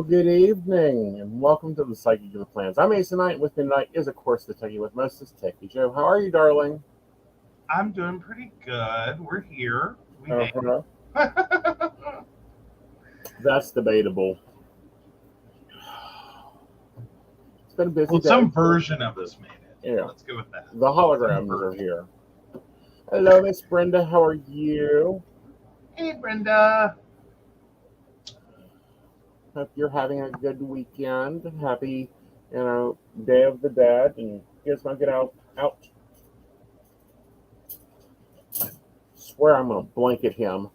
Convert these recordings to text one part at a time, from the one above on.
good evening, and welcome to the Psychic of the Plans. I'm Aeson Knight. With me tonight is, of course, the Techie with most is Techie Joe. How are you, darling? I'm doing pretty good. We're here. We made it. That's debatable. It's been a busy day. Some version of us made it. Yeah. Let's go with that. The holograms are here. Hello, Miss Brenda. How are you? Hey, Brenda. Hope you're having a good weekend. Happy, Day of the Dead, and Gizmo get out. Swear I'm gonna blanket him.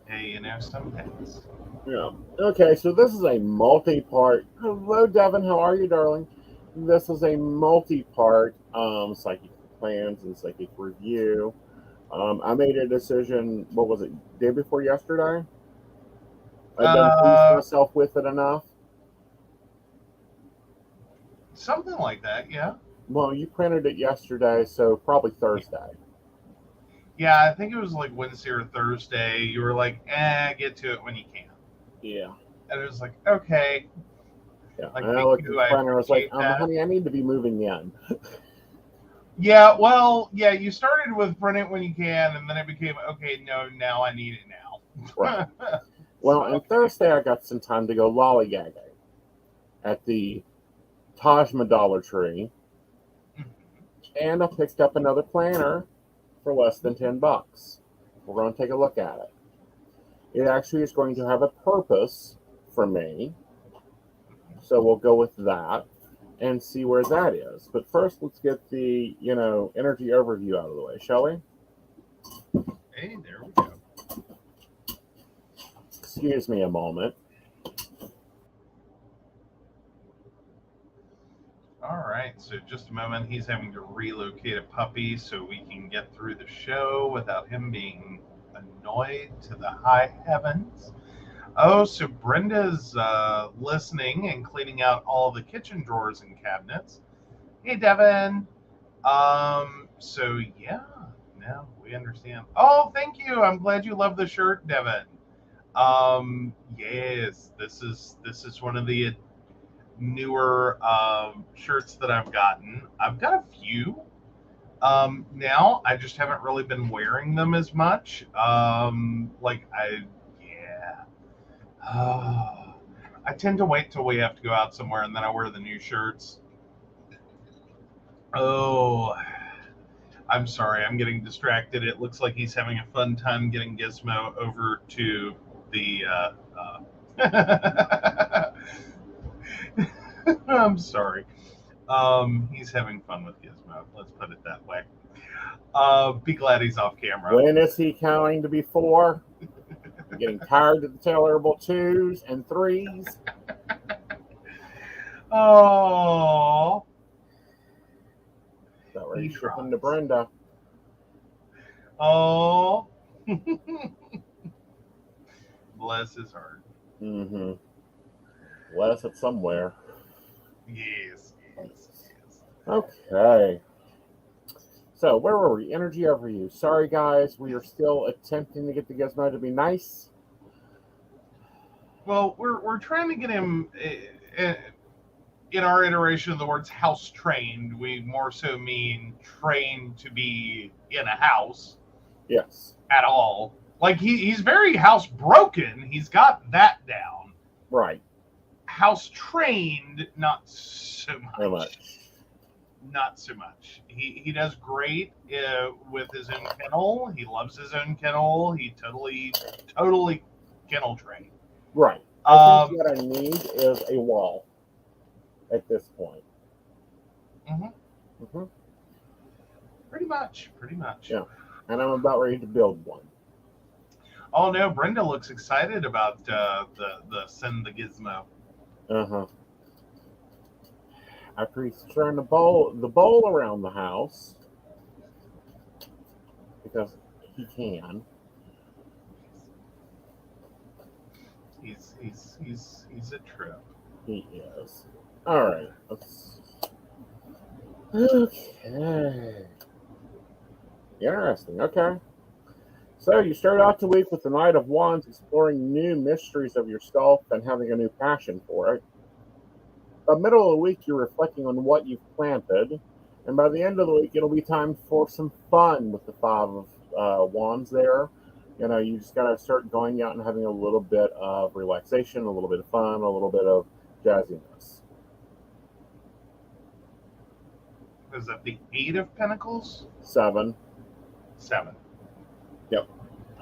Hey, some things. Yeah. Okay, so this is a multi-part. Hello, Devin. How are you, darling? This is a multi-part psychic plans and psychic review. I made a decision. What was it? Day before yesterday. I didn't please myself with it enough. Something like that, yeah. Well, you printed it yesterday, so probably Thursday. Yeah, I think it was like Wednesday or Thursday. You were like, get to it when you can. Yeah. And it was like, okay. Yeah. Like, and I looked at the printer and I was like, honey, I need to be moving in. Yeah, well, yeah, you started with print it when you can, and then it became, okay, no, now I need it now. Right. Well, and Thursday I got some time to go lollygagging at the Tajma Dollar Tree, and I picked up another planner for less than $10. We're going to take a look at it. It actually is going to have a purpose for me, so we'll go with that and see where that is. But first, let's get the, energy overview out of the way, shall we? Hey, there we go. Excuse me a moment. All right, so just a moment. He's having to relocate a puppy so we can get through the show without him being annoyed to the high heavens. Oh, so Brenda's listening and cleaning out all the kitchen drawers and cabinets. Hey, Devin. So yeah, now we understand. Oh, thank you. I'm glad you love the shirt, Devin. Yes, this is one of the newer shirts that I've gotten. I've got a few. Now I just haven't really been wearing them as much. I tend to wait till we have to go out somewhere and then I wear the new shirts. Oh, I'm sorry. I'm getting distracted. It looks like he's having a fun time getting Gizmo over to the... I'm sorry. He's having fun with Gizmo. Let's put it that way. Be glad he's off camera. When is he counting to be 4? I'm getting tired of the tolerable 2s and 3s. Oh. That way he's shipping to Brenda. Oh. Bless his heart. Mm-hmm. Bless it somewhere. Yes. Okay. So, where were we? Energy overview. Sorry, guys. We are still attempting to get the Gizmo to be nice. Well, we're trying to get him, in our iteration of the words house trained, we more so mean trained to be in a house. Yes. At all. Like, he's very house broken. He's got that down. Right. House trained, not so much. Not so much. He does great with his own kennel. He loves his own kennel. He totally kennel trained. Right. I think what I need is a wall at this point. Pretty much. Yeah. And I'm about ready to build one. Oh no, Brenda looks excited about the send the Gizmo. After he's turned the bowl around the house, because he can. He's a trip. He is. All right. Okay. Interesting. Okay. So you start out the week with the Knight of Wands, exploring new mysteries of yourself and having a new passion for it. By the middle of the week, you're reflecting on what you've planted. And by the end of the week, it'll be time for some fun with the Five of Wands there. You just got to start going out and having a little bit of relaxation, a little bit of fun, a little bit of jazziness. Is that the Eight of Pentacles? 7. 7. Yep.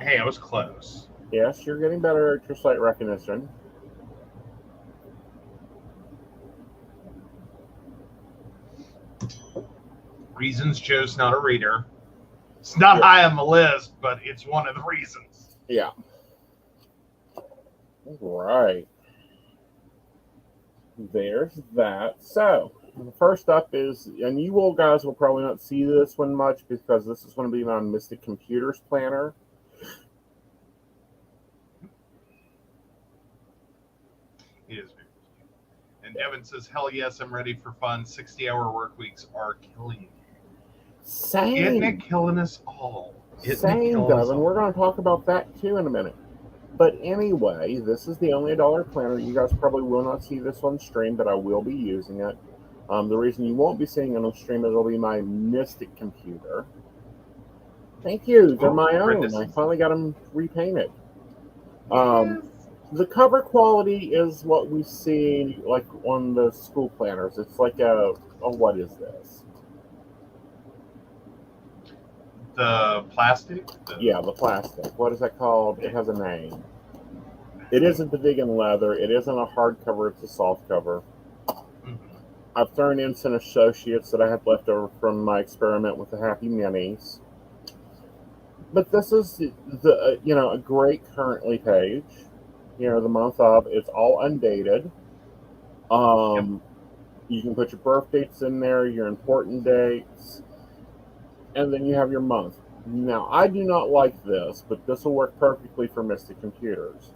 Hey, I was close. Yes, you're getting better at your sight recognition. Reasons Joe's not a reader. It's not high on the list, but it's one of the reasons. Yeah. All right. There's that. So, first up is, and you all guys will probably not see this one much because this is going to be my Mystic Computers planner. It is very cute. And Devin says, hell yes, I'm ready for fun. 60-hour work weeks are killing me. Same. Isn't it killing us all? Same, Devin. We're going to talk about that too in a minute. But anyway, this is the only $1 planner. You guys probably will not see this on stream, but I will be using it. The reason you won't be seeing it on stream is it'll be my Mystic computer. Thank you. They're my own. I finally got them repainted. The cover quality is what we see like on the school planners. It's like what is this? The plastic? Yeah, the plastic. What is that called? It has a name. It isn't the vegan leather. It isn't a hardcover. It's a soft cover. Mm-hmm. I've thrown in some associates that I had left over from my experiment with the Happy Minis. But this is a great currently page. The month of. It's all undated. Yep. You can put your birth dates in there, your important dates. And then you have your month. Now, I do not like this, but this will work perfectly for Mystic Computers.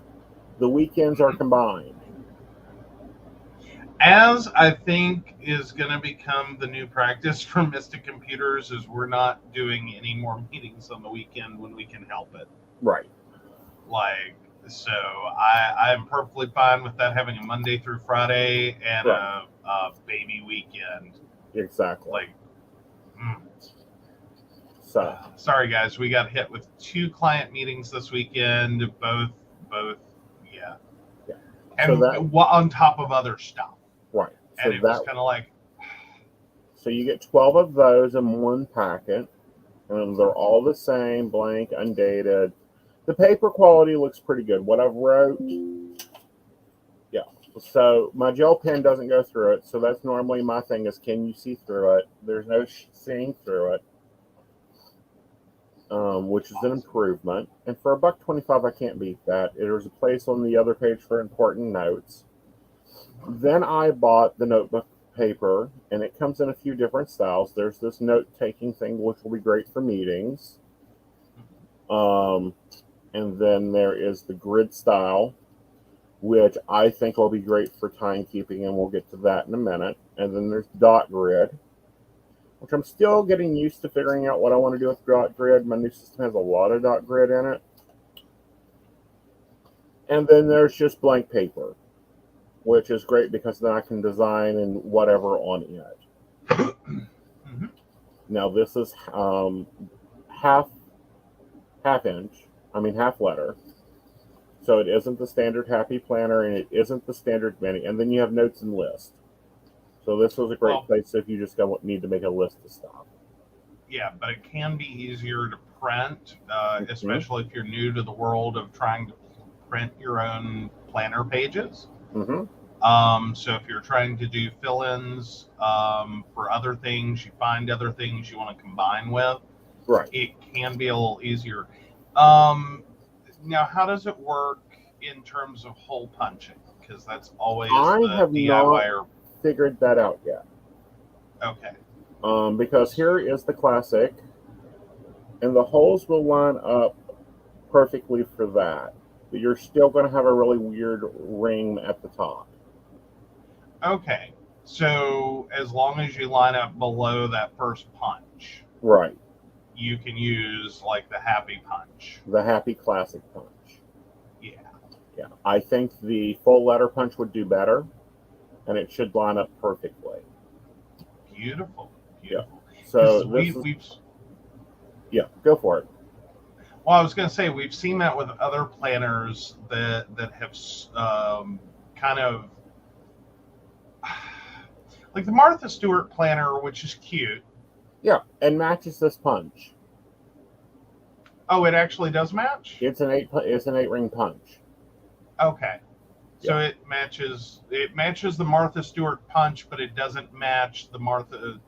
The weekends are combined. As I think is going to become the new practice for Mystic Computers is we're not doing any more meetings on the weekend when we can help it. Right. So I'm perfectly fine with that having a Monday through Friday and right. a baby weekend. Exactly. So sorry guys, we got hit with 2 client meetings this weekend, both yeah. And so on top of other stuff. Right. And so it was kind of like so you get 12 of those in one packet, and they're all the same, blank, undated. The paper quality looks pretty good. What I've wrote, yeah. So my gel pen doesn't go through it, so that's normally my thing is, can you see through it? There's no seeing through it. Which is an improvement. And for $1.25, I can't beat that. There's a place on the other page for important notes. Then I bought the notebook paper, and it comes in a few different styles. There's this note-taking thing, which will be great for meetings. And then there is the grid style, which I think will be great for timekeeping, and we'll get to that in a minute. And then there's dot grid, which I'm still getting used to figuring out what I want to do with dot grid. My new system has a lot of dot grid in it. And then there's just blank paper, which is great because then I can design and whatever on it. Mm-hmm. Now this is half letter. So it isn't the standard Happy Planner, and it isn't the standard mini. And then you have notes and lists. So this was a great place if you just need to make a list of stuff. Yeah, but it can be easier to print, especially if you're new to the world of trying to print your own planner pages. Mm-hmm. So if you're trying to do fill-ins for other things, you find other things you want to combine with, right? It can be a little easier. Now, how does it work in terms of hole punching? Because that's always the DIYer. Figured that out yet. Okay. Because here is the classic, and the holes will line up perfectly for that. But you're still going to have a really weird ring at the top. Okay. So as long as you line up below that first punch. Right. you can use like the Happy Punch. The Happy Classic Punch. Yeah. Yeah. I think the full letter punch would do better, and it should line up perfectly. Beautiful. Yeah. So yeah, go for it. Well, I was going to say we've seen that with other planners that have kind of like the Martha Stewart planner, which is cute. Yeah, and matches this punch. Oh, it actually does match? It's an 8-ring punch. Okay. So Yeah. it matches the Martha Stewart punch, but it doesn't match the Martha,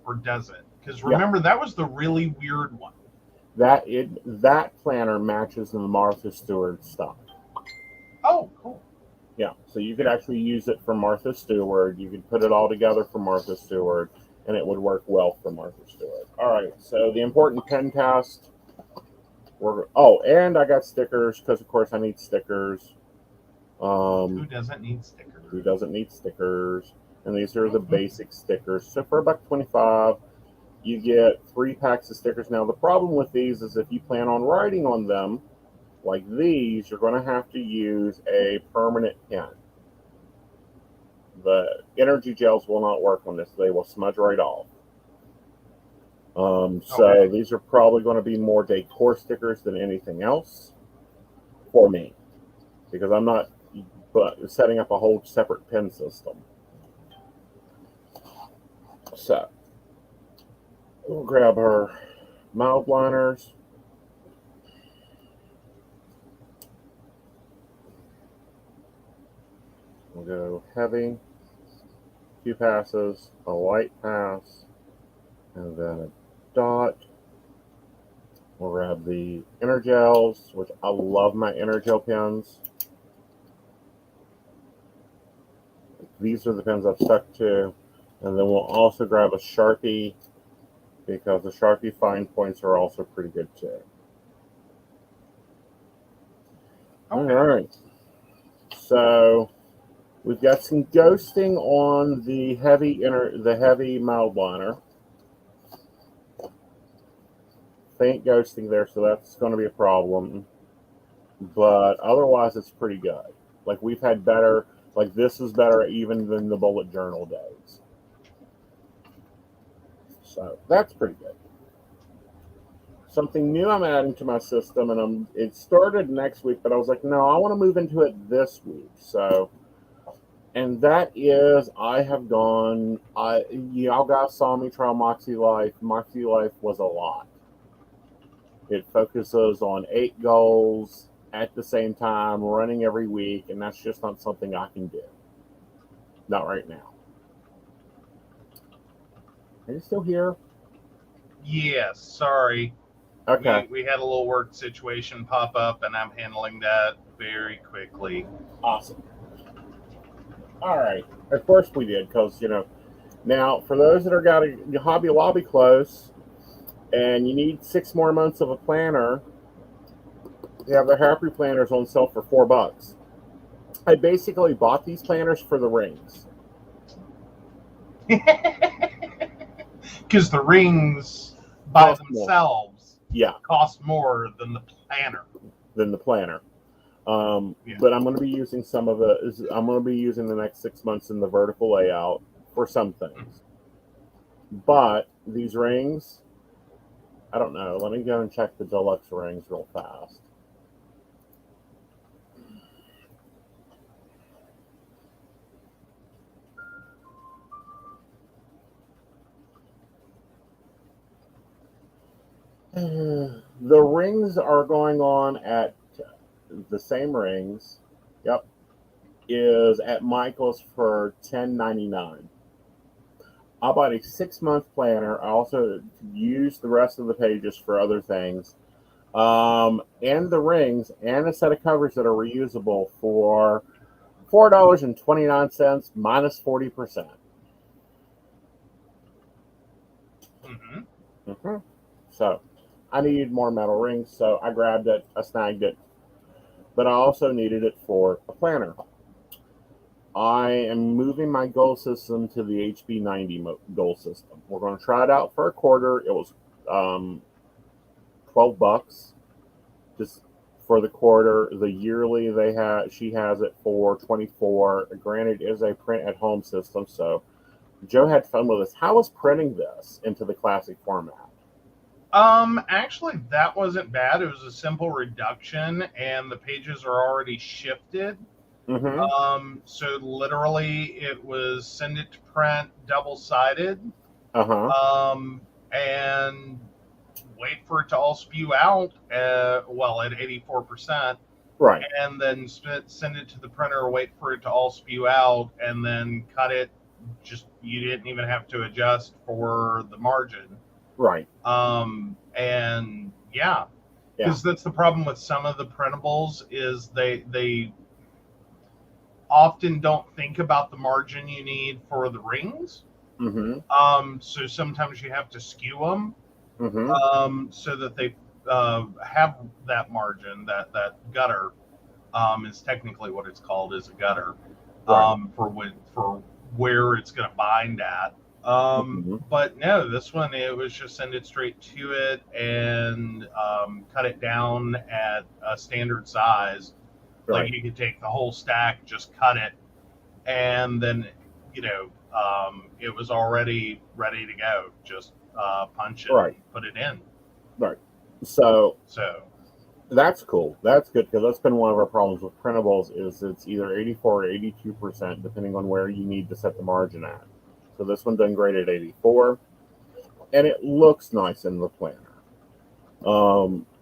or does it? Because remember, that was the really weird one. That planner matches the Martha Stewart stuff. Oh, cool. Yeah, so you could actually use it for Martha Stewart. You could put it all together for Martha Stewart, and it would work well for Martha Stewart. All right, so the important pen test. And I got stickers because, of course, I need stickers. Who doesn't need stickers? Who doesn't need stickers? And these are the basic stickers. So for $1.25, you get 3 packs of stickers. Now, the problem with these is if you plan on writing on them, like these, you're going to have to use a permanent pen. The energy gels will not work on this. They will smudge right off. So these are probably going to be more decor stickers than anything else for me, because I'm not setting up a whole separate pen system. So we'll grab our mild liners. We'll go heavy, 2 passes, a light pass, and then a dot. We'll grab the Energels, which I love my Energel pens. These are the pens I've stuck to. And then we'll also grab a Sharpie, because the Sharpie fine points are also pretty good too. Okay. All right. So we've got some ghosting on the heavy mild liner. Faint ghosting there, so that's going to be a problem. But otherwise, it's pretty good. Like, we've had better, like, this is better even than the bullet journal days. So that's pretty good. Something new I'm adding to my system, and it started next week, but I was like, no, I want to move into it this week. So, and that is, y'all guys saw me try Moxie Life. Moxie Life was a lot. It focuses on 8 goals at the same time, running every week, and that's just not something I can do. Not right now. Are you still here? Yes, sorry. Okay. We had a little work situation pop up, and I'm handling that very quickly. Awesome. All right. Of course we did, because, now for those that are got a Hobby Lobby close, and you need 6 more months of a planner, they have their Happy Planners on sale for $4. I basically bought these planners for the rings. Because the rings by themselves cost more than the planner. But I'm going to be using I'm going to be using the next 6 months in the vertical layout for some things. But these rings, I don't know. Let me go and check the deluxe rings real fast. The rings are going on at the same rings. Yep. Is at Michael's for $10.99. I bought a 6-month planner. I also used the rest of the pages for other things. And the rings and a set of covers that are reusable for $4.29 minus 40%. So I needed more metal rings, so I grabbed it, I snagged it. But I also needed it for a planner. I am moving my goal system to the HB90 goal system. We're going to try it out for a quarter. It was $12 just for the quarter. The yearly she has it for $24. Granted, it is a print at home system, so Joe had fun with this. How was printing this into the classic format? Actually, that wasn't bad. It was a simple reduction, and the pages are already shifted. Mm-hmm. So literally, it was send it to print, double-sided, Uh-huh. and wait for it to all spew out. At 84%. Right. And then send it to the printer, wait for it to all spew out, and then cut it. Just you didn't even have to adjust for the margin. Right. And yeah, Yeah. because that's the problem with some of the printables is they often don't think about the margin you need for the rings. Mm-hmm. So sometimes you have to skew them, Mm-hmm. so that they have that margin, that gutter. Is technically what it's called, is a gutter, Right. for where it's going to bind at. Mm-hmm. But no, this one, it was just send it straight to it and cut it down at a standard size. Like Right. you could take the whole stack, just cut it, and then it was already ready to go. Just punch it Right. and put it in. Right. So So that's cool. That's good, because that's been one of our problems with printables is it's either 84 or 82%, depending on where you need to set the margin at. So this one done great at 84, and it looks nice in the planner.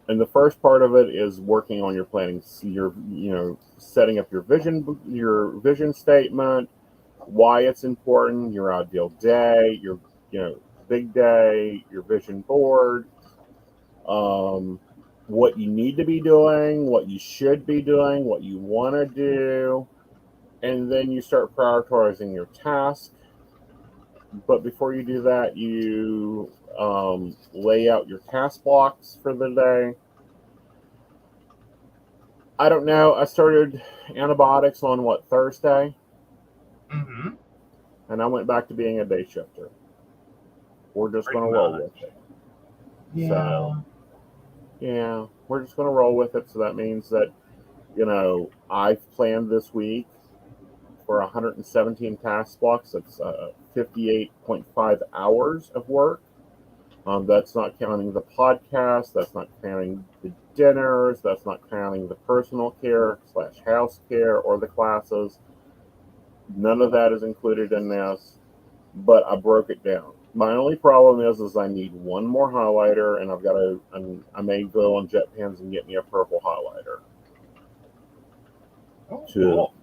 And the first part of it is working on your planning, setting up your vision statement, why it's important, your ideal day, your big day, your vision board, what you need to be doing, what you should be doing, what you want to do, and then you start prioritizing your task. But before you do that, you lay out your task blocks for the day. I don't know. I started antibiotics on Thursday, mm-hmm. and I went back to being a day shifter. We're just Pretty going to roll much. with it. Yeah. So, yeah, we're just going to roll with it. So that means that, I've planned this week for 117 task blocks. That's 58.5 hours of work. That's not counting the podcast. That's not counting the dinners. That's not counting the personal care / house care or the classes. None of that is included in this, but I broke it down. My only problem is I need one more highlighter, and I may go on Jet Pens and get me a purple highlighter Cool.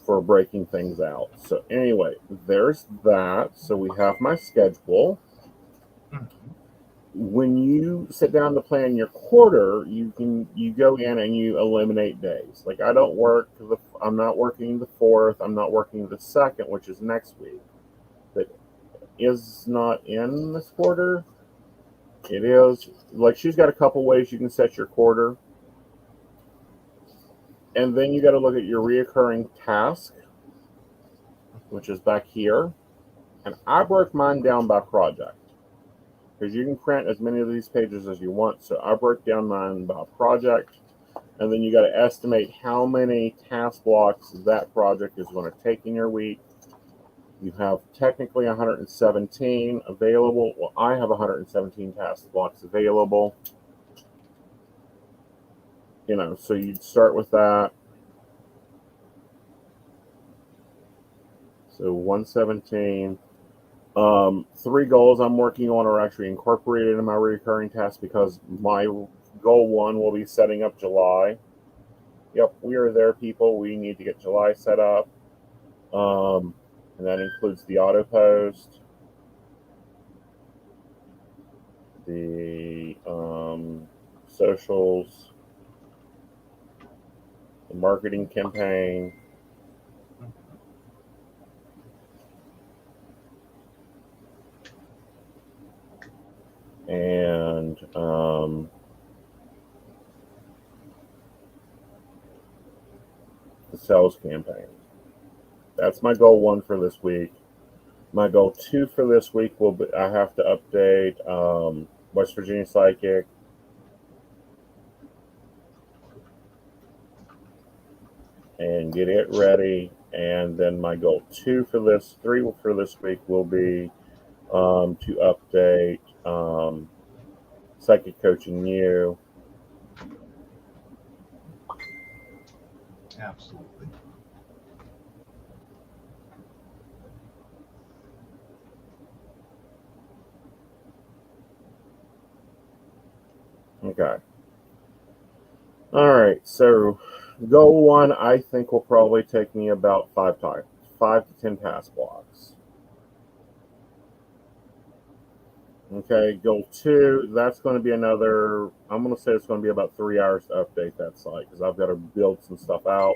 for breaking things out. So anyway, there's that. So we have my schedule. Mm-hmm. When you sit down to plan your quarter, you go in and you eliminate days. Like I'm not working the 4th. I'm not working the 2nd, which is next week. That is not in this quarter. It is. Like, she's got a couple ways you can set your quarter. And then you got to look at your reoccurring task, which is back here. And I broke mine down by project, because you can print as many of these pages as you want. So I broke down mine by project. And then you got to estimate how many task blocks that project is going to take in your week. You have technically 117 available. Well, I have 117 task blocks available. So you'd start with that. So 117. 3 goals I'm working on are actually incorporated in my recurring tasks, because my goal 1 will be setting up July. Yep, we are there, people. We need to get July set up. And that includes the auto post, the socials, the marketing campaign, and the sales campaign. That's my goal 1 for this week. My goal 2 for this week will be, I have to update West Virginia Psychic, and get it ready. And then my goal three for this week will be to update Psychic Coaching You. Absolutely. Okay. All right. So goal one, I think, will probably take me about 5 to 10 task blocks. Okay, goal two, that's going to be I'm going to say it's going to be about 3 hours to update that site because I've got to build some stuff out.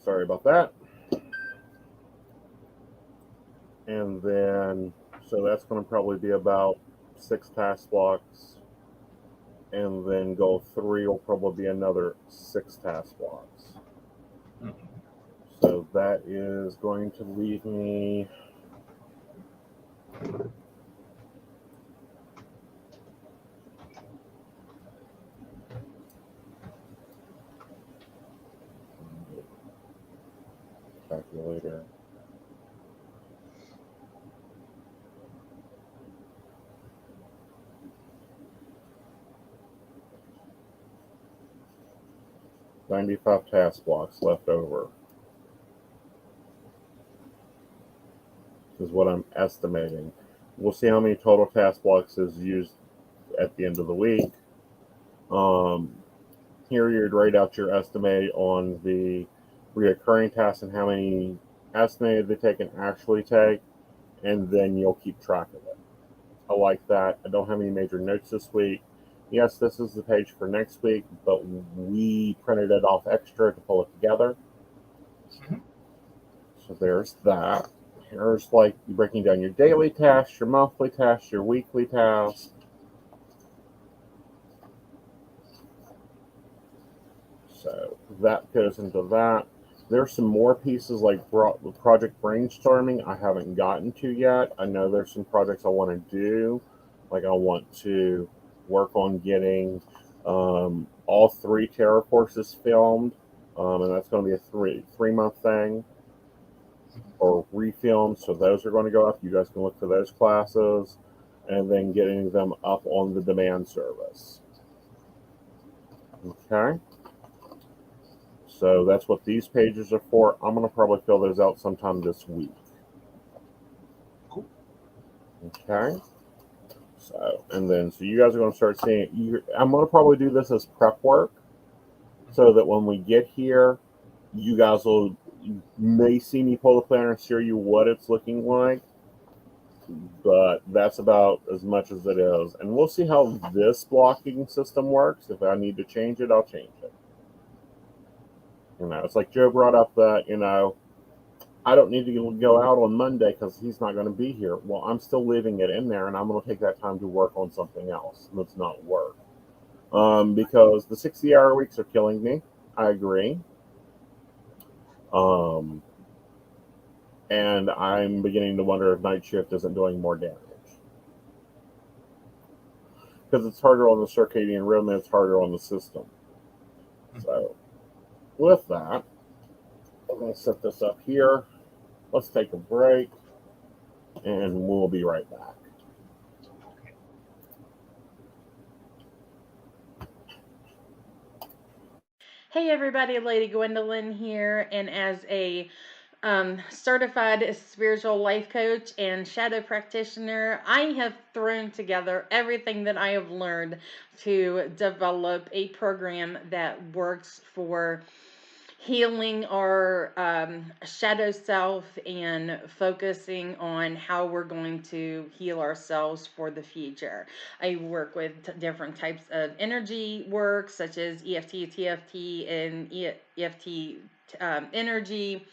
Sorry about that. And then, so that's going to probably be about 6 task blocks. And then goal three will probably be another 6 task blocks. Mhm. So that is going to leave me calculator. $95 task blocks left over is what I'm estimating. We'll see how many total task blocks is used at the end of the week. Here you'd write out your estimate on the reoccurring tasks and how many estimated they take and actually take, and then you'll keep track of it. I like that. I don't have any major notes this week. Yes, this is the page for next week, but we printed it off extra to pull it together. Mhm. So there's that. Here's like breaking down your daily tasks, your monthly tasks, your weekly tasks. So that goes into that. There's some more pieces like project brainstorming I haven't gotten to yet. I know there's some projects I want to do. Like I want to work on getting all 3 tarot courses filmed, and that's going to be a three month thing or refilmed. So those are going to go up. You guys can look for those classes, and then getting them up on the demand service. Okay. So that's what these pages are for. I'm going to probably fill those out sometime this week. Cool. Okay. So, and then, so you guys are going to start seeing, I'm going to probably do this as prep work so that when we get here, you guys you may see me pull the planner and show you what it's looking like, but that's about as much as it is. And we'll see how this blocking system works. If I need to change it, I'll change it. It's like Joe brought up that, I don't need to go out on Monday because he's not going to be here. Well, I'm still leaving it in there, and I'm going to take that time to work on something else that's not work. Because the 60-hour weeks are killing me. I agree. And I'm beginning to wonder if night shift isn't doing more damage. Because it's harder on the circadian rhythm and it's harder on the system. So, with that, I'm going to set this up here. Let's take a break, and we'll be right back. Hey everybody, Lady Gwendolyn here, and as a certified spiritual life coach and shadow practitioner, I have thrown together everything that I have learned to develop a program that works for healing our shadow self and focusing on how we're going to heal ourselves for the future. I work with different types of energy work, such as EFT, TFT, and EFT energy.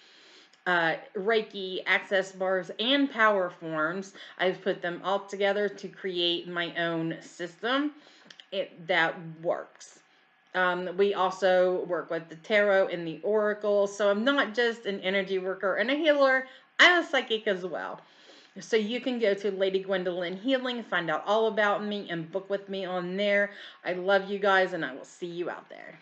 Reiki, access bars, and power forms. I've put them all together to create my own system that works. We also work with the tarot and the oracle. So I'm not just an energy worker and a healer, I'm a psychic as well. So you can go to Lady Gwendolyn Healing, find out all about me, and book with me on there. I love you guys, and I will see you out there.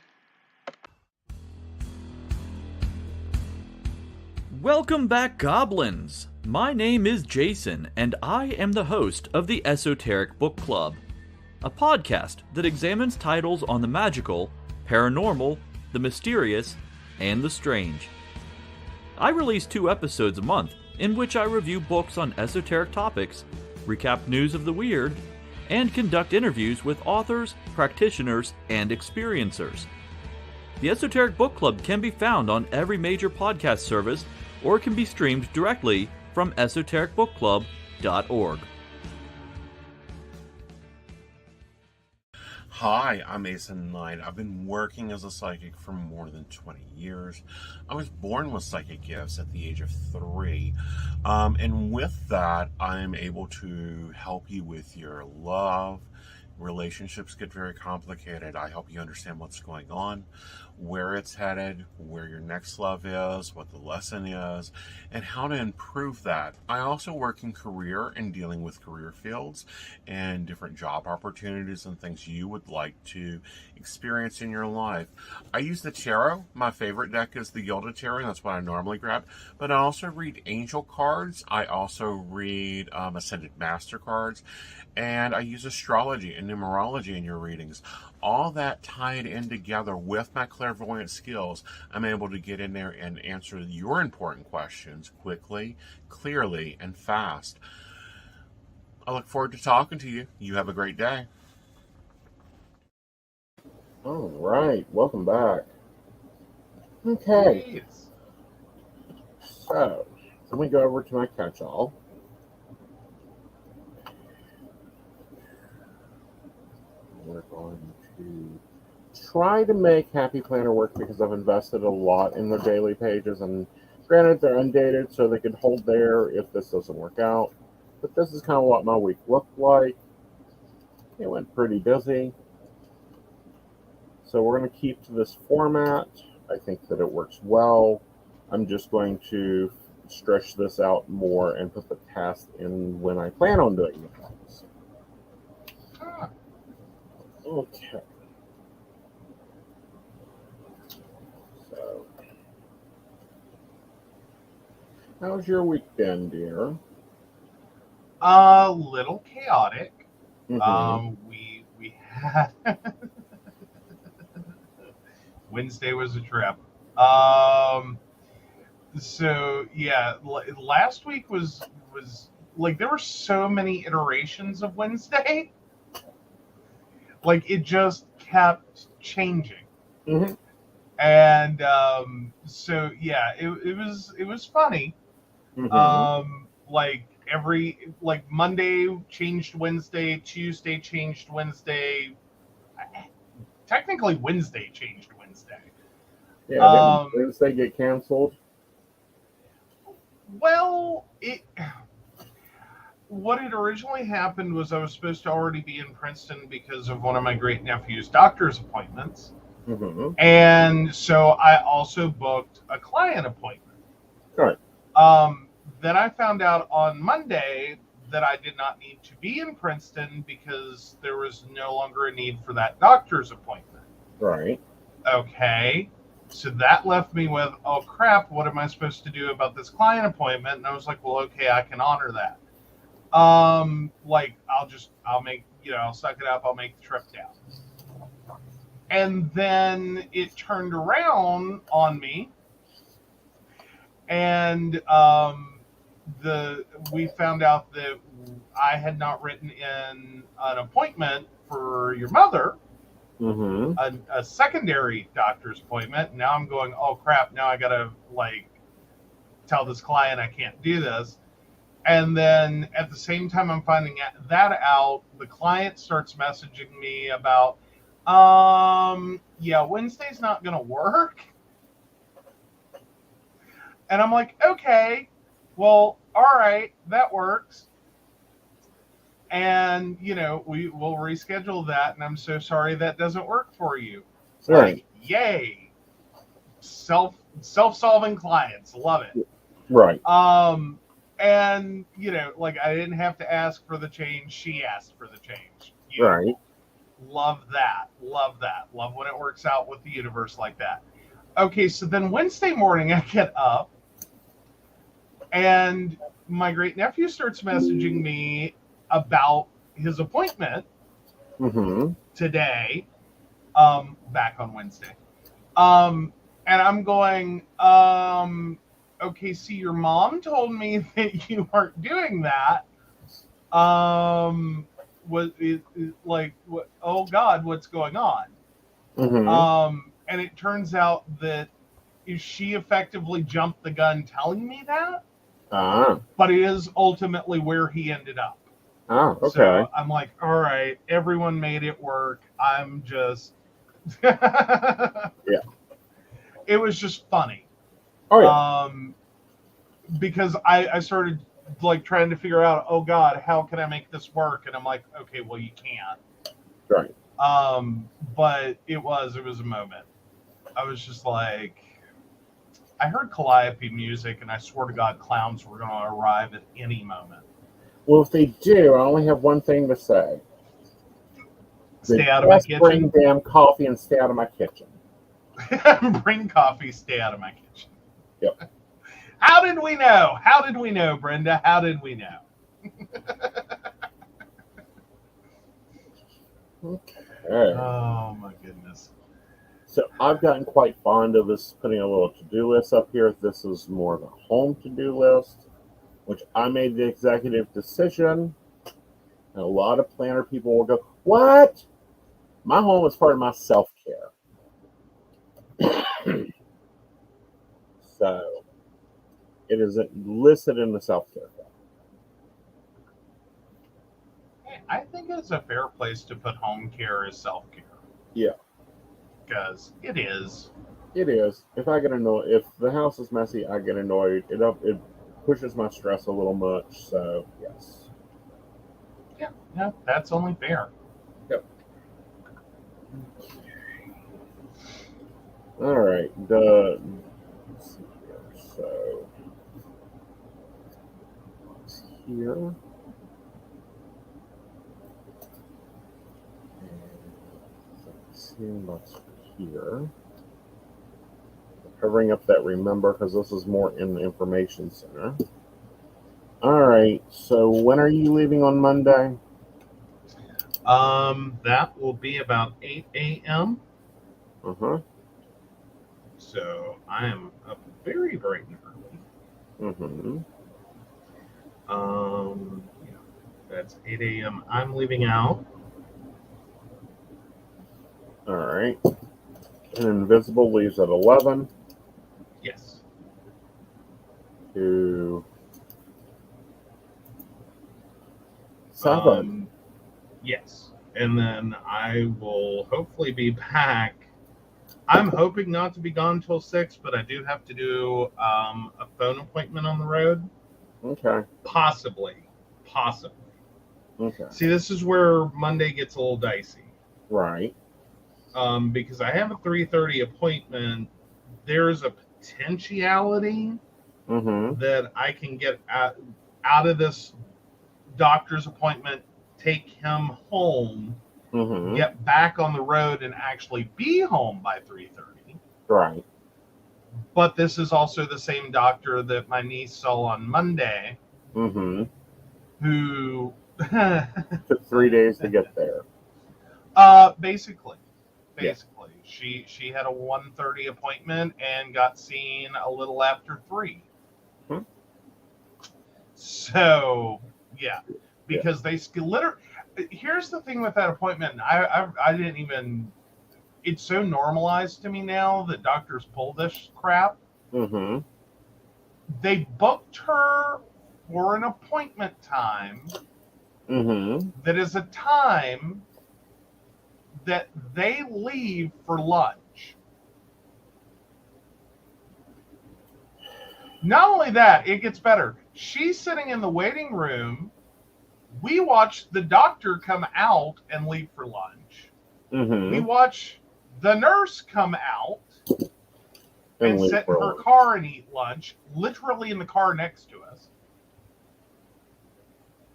Welcome back, Goblins! My name is Jason, and I am the host of the Esoteric Book Club, a podcast that examines titles on the magical, paranormal, the mysterious, and the strange. I release 2 episodes a month, in which I review books on esoteric topics, recap news of the weird, and conduct interviews with authors, practitioners, and experiencers. The Esoteric Book Club can be found on every major podcast service or can be streamed directly from esotericbookclub.org. Hi, I'm Aeson Knight. I've been working as a psychic for more than 20 years. I was born with psychic gifts at the age of 3. And with that, I'm able to help you with your love. Relationships get very complicated. I help you understand what's going on, where it's headed, where your next love is, what the lesson is, and how to improve that. I also work in career and dealing with career fields and different job opportunities and things you would like to experience in your life. I use the tarot. My favorite deck is the Gilded Tarot, and that's what I normally grab. But I also read angel cards. I also read Ascended Master cards. And I use astrology and numerology in your readings. All that tied in together with my clairvoyant skills, I'm able to get in there and answer your important questions quickly, clearly, and fast. I look forward to talking to you. You have a great day. All right, welcome back. Okay, so let me go over to my catch-all. We're going to try to make Happy Planner work because I've invested a lot in the daily pages, and granted they're undated so they could hold there if this doesn't work out. But this is kind of what my week looked like. It went pretty busy. So we're going to keep to this format. I think that it works well. I'm just going to stretch this out more and put the task in when I plan on doing the things. Okay. So, how's your week been, dear? A little chaotic. Mm-hmm. We had Wednesday was a trip. So yeah, last week was like there were so many iterations of Wednesday. Like it just kept changing. Mm-hmm. And so yeah, it was funny. Mm-hmm. Like Monday changed Wednesday, Tuesday changed Wednesday. Technically Wednesday changed Wednesday. Yeah, didn't Wednesday get canceled? Well, what had originally happened was I was supposed to already be in Princeton because of one of my great nephew's doctor's appointments. Mm-hmm. And so I also booked a client appointment. Right. Then I found out on Monday that I did not need to be in Princeton because there was no longer a need for that doctor's appointment. Right. Okay. So that left me with, oh crap, what am I supposed to do about this client appointment? And I was like, well, okay, I can honor that. I'll suck it up. I'll make the trip down. And then it turned around on me, and we found out that I had not written in an appointment for your mother, Mm-hmm. a secondary doctor's appointment. Now I'm going, oh crap! Now I gotta tell this client I can't do this. And then at the same time I'm finding that out, the client starts messaging me about, yeah, Wednesday's not going to work. And I'm like, okay, well, all right, that works. And, we will reschedule that. And I'm so sorry that doesn't work for you. It's Right. like, yay. Self-solving clients. Love it. Right. And, like I didn't have to ask for the change. She asked for the change. Right. Love that. Love that. Love when it works out with the universe like that. Okay, so then Wednesday morning I get up and my great nephew starts messaging me about his appointment today, back on Wednesday. And I'm going, okay, see, your mom told me that you aren't doing that. Was it like, what? Oh God, what's going on? And it turns out that she effectively jumped the gun telling me that. But it is ultimately where he ended up. Okay. So I'm like, all right, everyone made it work. I'm just yeah. It was just funny. Oh yeah. Because I started like trying to figure out, oh God, how can I make this work? And I'm like, okay, well you can't. Right. But it was a moment. I was just like, I heard Calliope music, and I swear to God, clowns were going to arrive at any moment. Well, if they do, I only have one thing to say. Stay out of my kitchen. Bring damn coffee and stay out of my kitchen. Bring coffee, stay out of my kitchen. Yep. How did we know? How did we know, Brenda? How did we know? Okay. Oh, my goodness. So I've gotten quite fond of this, putting a little to-do list up here. This is more of a home to-do list, which I made the executive decision. And a lot of planner people will go, what? My home is part of my self-care. So it is listed in the self-care. I think it's a fair place to put home care as self-care. Yeah. Because it is. It is. If I get annoyed, if the house is messy, I get annoyed. It pushes my stress a little much. So yes. Yeah, that's only fair. Yep. All right. Let's see here. So it's here. Let's see what's here. Covering up that remember because this is more in the information center. All right. So when are you leaving on Monday? That will be about 8 a.m. So I am up very bright and early. Yeah, that's 8 a.m. I'm leaving out. All right. And Invisible leaves at 11. Yes. To 7. Yes. And then I will hopefully be back. I'm hoping not to be gone till 6, but I do have to do a phone appointment on the road. Okay. Possibly. Okay. See, this is where Monday gets a little dicey. Right. Because I have a 3:30 appointment. There's a potentiality that I can get out of this doctor's appointment, take him home, get back on the road, and actually be home by 3:30. Right. But this is also the same doctor that my niece saw on Monday, who took 3 days to get there. Basically. Yeah. She had a 1:30 appointment and got seen a little after 3. So yeah, because they literally. Here's the thing with that appointment. I didn't even. It's so normalized to me now that doctors pull this crap. They booked her for an appointment time. That is a time that they leave for lunch. Not only that, it gets better. She's sitting in the waiting room. We watch the doctor come out and leave for lunch. Mm-hmm. We watch the nurse come out and leave sit in for her lunch. car and eat lunch, literally in the car next to us.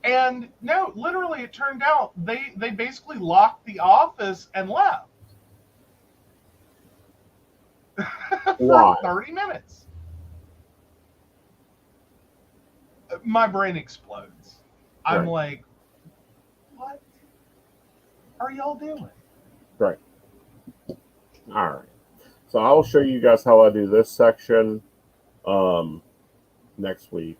And no, literally, it turned out they basically locked the office and left for Why? 30 minutes. My brain explodes. I'm Right. like, what are y'all doing? Right. All right. So I'll show you guys how I do this section next week.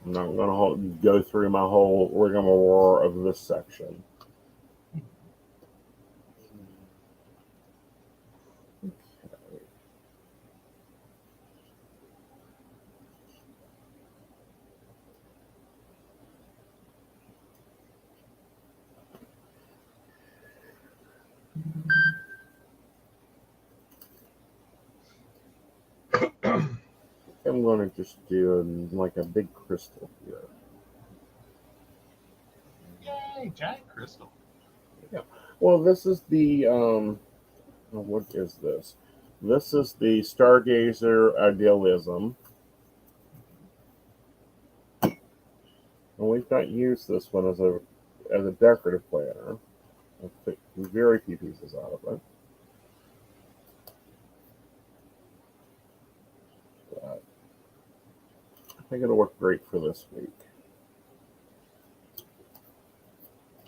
I'm not going to go through my whole rigmarole of this section. I'm going to just do like a big crystal here. Yay, giant crystal. Yeah. Well, this is the what is this? This is the Stargazer Idealism. And we've not used this one as a decorative planner. I've picked very few pieces out of it. But I think it'll work great for this week.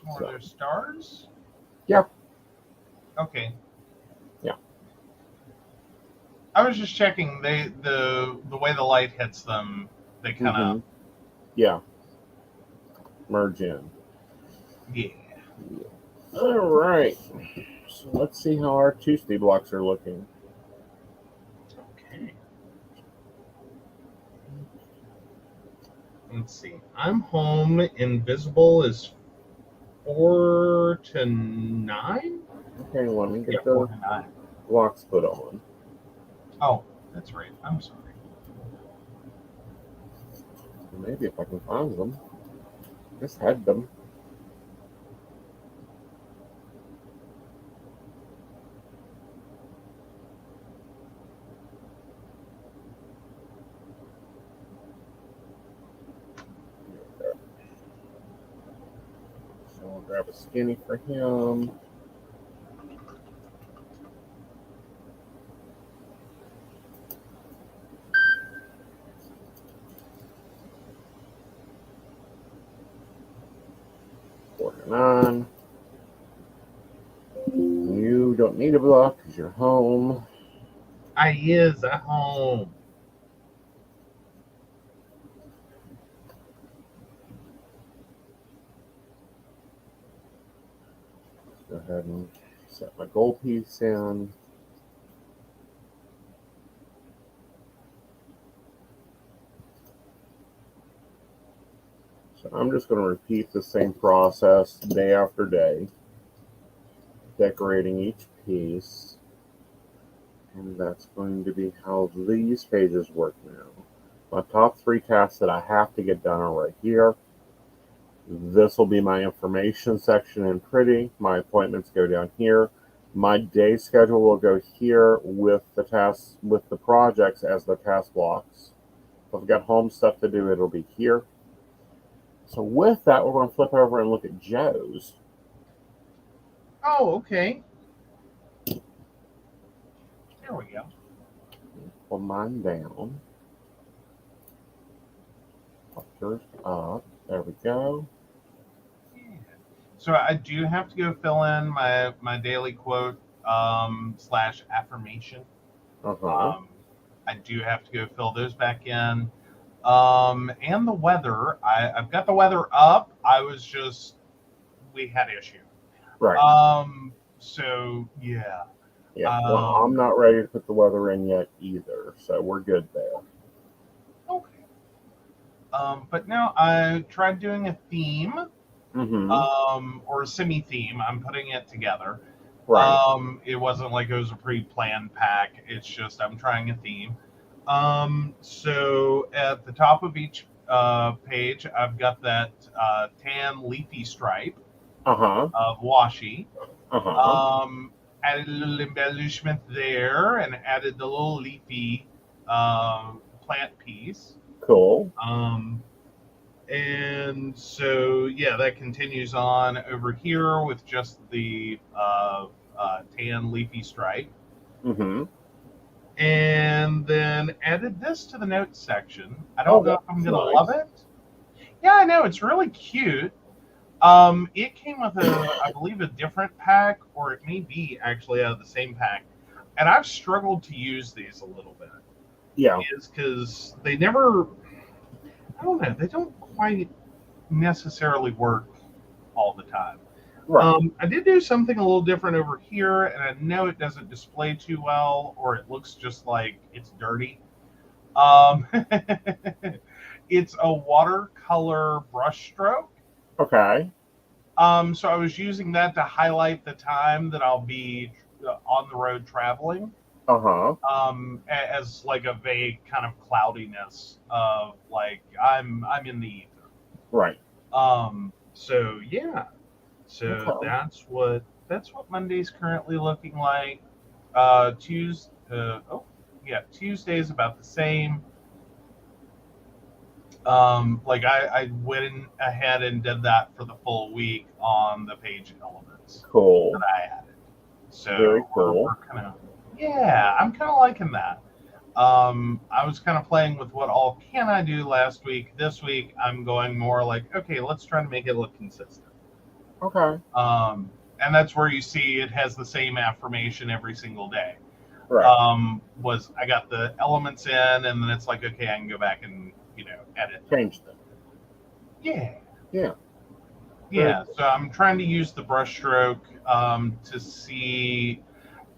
Are there stars? Yeah. Okay. Yeah. I was just checking. The way the light hits them, they kind of Yeah. Merge in. yeah. All right. So let's see how our Tuesday blocks are looking. Okay. Let's see. I'm home. Invisible is 4 to 9. Okay, let me get 4 the to 9. blocks put on. Oh, that's right. I'm sorry. Maybe if I can find them. Just had them. So I'll grab a skinny for him. $49. You don't need a block because you're home. I is at home. Go ahead and set my gold piece in. So I'm just going to repeat the same process day after day, decorating each piece. And that's going to be how these pages work now. My top 3 tasks that I have to get done are right here. This will be my information section in Pretty. My appointments go down here. My day schedule will go here with the tasks, with the projects as the task blocks. If I've got home stuff to do, it'll be here. So with that, we're going to flip over and look at Joe's. Oh, okay. There we go. Pull mine down. Pop yours up. There we go. Yeah. So I do have to go fill in my daily quote / affirmation. Uh-huh. I do have to go fill those back in. And the weather. I've got the weather up. We had issue. Right. So yeah. Yeah. Well, I'm not ready to put the weather in yet either, so we're good there. Okay. But no, I tried doing a theme. Or a semi-theme. I'm putting it together. Right. It wasn't like it was a pre-planned pack. It's just I'm trying a theme. So at the top of each page, I've got that tan leafy stripe Uh-huh. of washi. Uh-huh. Added a little embellishment there and added the little leafy plant piece. Cool. And so, yeah, that continues on over here with just the tan leafy stripe. Mm-hmm. And then added this to the notes section. I Oh, don't know if I'm that's going to nice. love it. Yeah, I know. It's really cute. It came with I believe, a different pack, or it may be actually out of the same pack. And I've struggled to use these a little bit. Yeah. Is because they never, I don't know, they don't quite necessarily work all the time. Right. I did do something a little different over here, and I know it doesn't display too well, or it looks just like it's dirty. Um, it's a watercolor brush stroke. Okay. So I was using that to highlight the time that I'll be on the road traveling. Uh-huh. As like a vague kind of cloudiness of like I'm in the ether. Right. So yeah. So Okay. that's what Monday's currently looking like. Tuesday's about the same. Like I went ahead and did that for the full week on the page elements Cool. that I added. So Very cool. we're kind of, yeah, I'm kind of liking that. I was kind of playing with what all can I do last week. This week I'm going more like, okay, let's try to make it look consistent. Okay. And that's where you see it has the same affirmation every single day. Right. Was I got the elements in, and then it's like, okay, I can go back and edit them. Change them. Yeah. Yeah. Yeah. So I'm trying to use the brush stroke to see,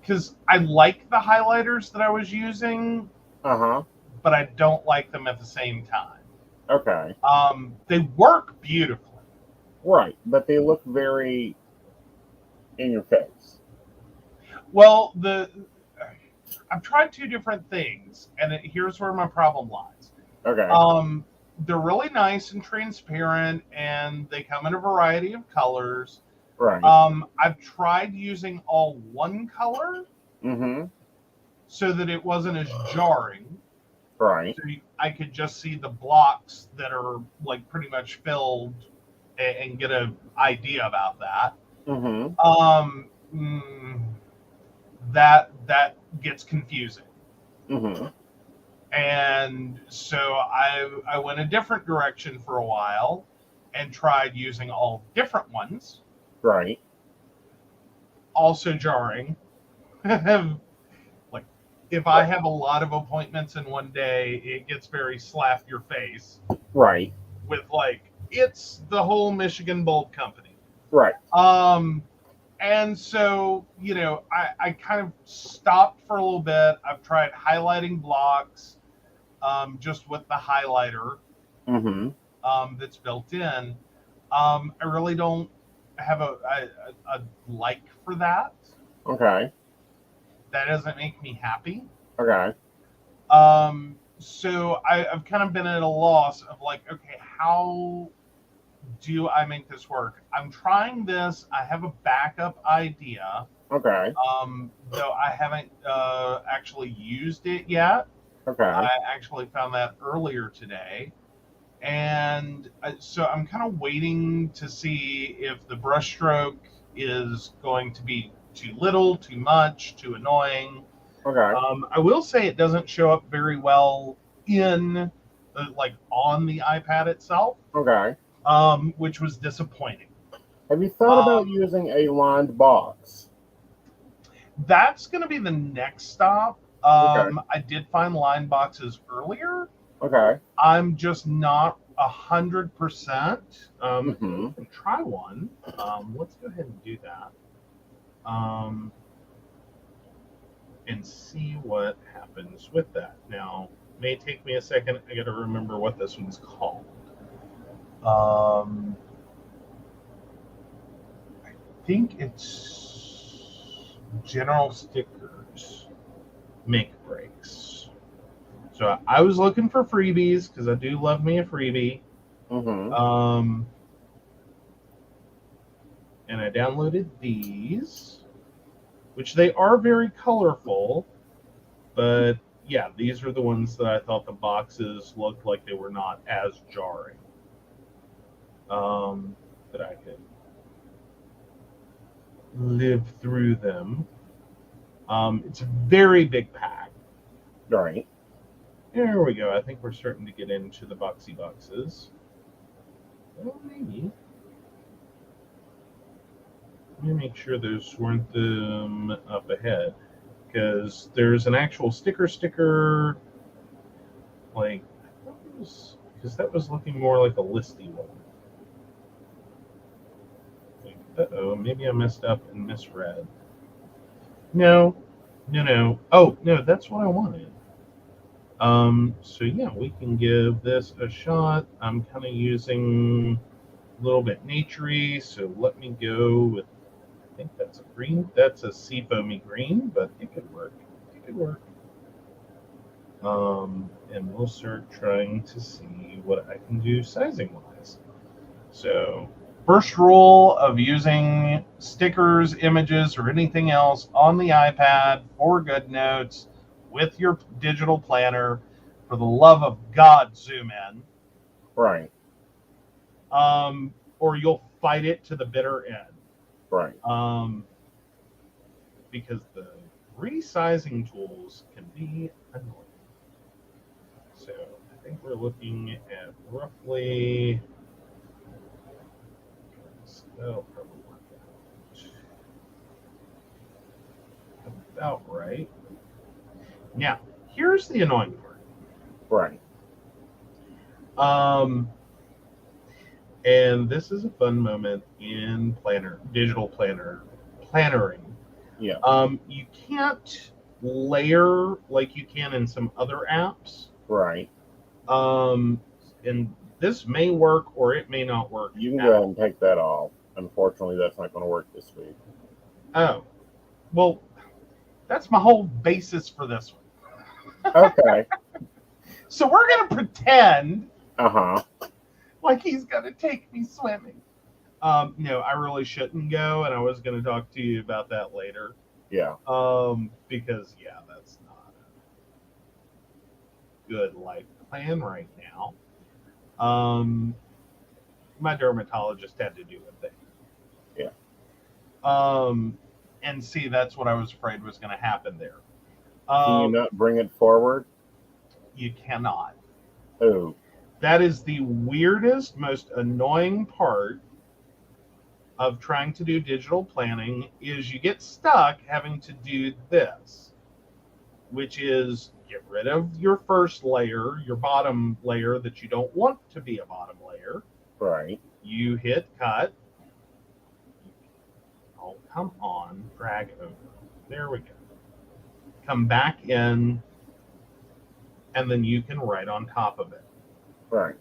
because I like the highlighters that I was using, Uh-huh. but I don't like them at the same time. Okay. They work beautifully. Right, but they look very in your face. Well, I've tried two different things, and here's where my problem lies. Okay. They're really nice and transparent, and they come in a variety of colors. Right. I've tried using all one color, Mm-hmm. so that it wasn't as jarring. Right. So I could just see the blocks that are like pretty much filled, and get an idea about that. Mm-hmm. That gets confusing. Mm-hmm. And so I went a different direction for a while and tried using all different ones. Right. Also jarring. Like, if I have a lot of appointments in one day, it gets very slap your face. Right. With like, it's the whole Michigan Bolt Company. Right. And so, I kind of stopped for a little bit. I've tried highlighting blocks, just with the highlighter, Mm-hmm. that's built in. I really don't have a like for that. Okay. That doesn't make me happy. Okay. So I've kind of been at a loss of like, okay, how do I make this work? I'm trying this. I have a backup idea. Okay. Though I haven't actually used it yet. Okay. I actually found that earlier today. And so I'm kind of waiting to see if the brushstroke is going to be too little, too much, too annoying. Okay. I will say it doesn't show up very well in, like, on the iPad itself. Okay. Which was disappointing. Have you thought about using a lined box? That's going to be the next stop. Okay. I did find line boxes earlier. Okay. I'm just not 100%. Mm-hmm. Try one. Let's go ahead and do that. And see what happens with that. Now, it may take me a second. I got to remember what this one's called. I think it's General Stickers Make Breaks. So I was looking for freebies because I do love me a freebie. Mm-hmm. And I downloaded these, which they are very colorful, but yeah, these are the ones that I thought the boxes looked like they were not as jarring. That I could live through them. It's a very big pack. Right. There we go. I think we're starting to get into the boxy boxes. Well, maybe. Let me make sure those weren't them up ahead. Because there's an actual sticker, like, because that was looking more like a listy one. Like, uh-oh, maybe I messed up and misread. No. Oh, no, that's what I wanted. So yeah, we can give this a shot. I'm kind of using a little bit naturey, so let me go with, I think that's a green. That's a seafoamy green, but it could work. And we'll start trying to see what I can do sizing wise. So, first rule of using stickers, images, or anything else on the iPad for GoodNotes with your digital planner, for the love of God, zoom in. Right. Or you'll fight it to the bitter end. Right. Because the resizing tools can be annoying. So I think we're looking at roughly, that'll probably work out about right. Now, here's the annoying part. Right. And this is a fun moment in digital plannering. Yeah. You can't layer like you can in some other apps. Right. And this may work or it may not work. You can go ahead and take that off. Unfortunately, that's not going to work this week. Oh, well, that's my whole basis for this one. Okay. So we're going to pretend Uh-huh. like he's going to take me swimming. No, I really shouldn't go, and I was going to talk to you about that later. Yeah. Because, yeah, that's not a good life plan right now. My dermatologist had to do a thing. Yeah. And see, that's what I was afraid was going to happen there. Can you not bring it forward? You cannot. Oh. That is the weirdest, most annoying part of trying to do digital planning is you get stuck having to do this, which is get rid of your first layer, your bottom layer that you don't want to be a bottom layer. Right. You hit cut. Oh, come on, drag over. There we go. Come back in, and then you can write on top of it. Right.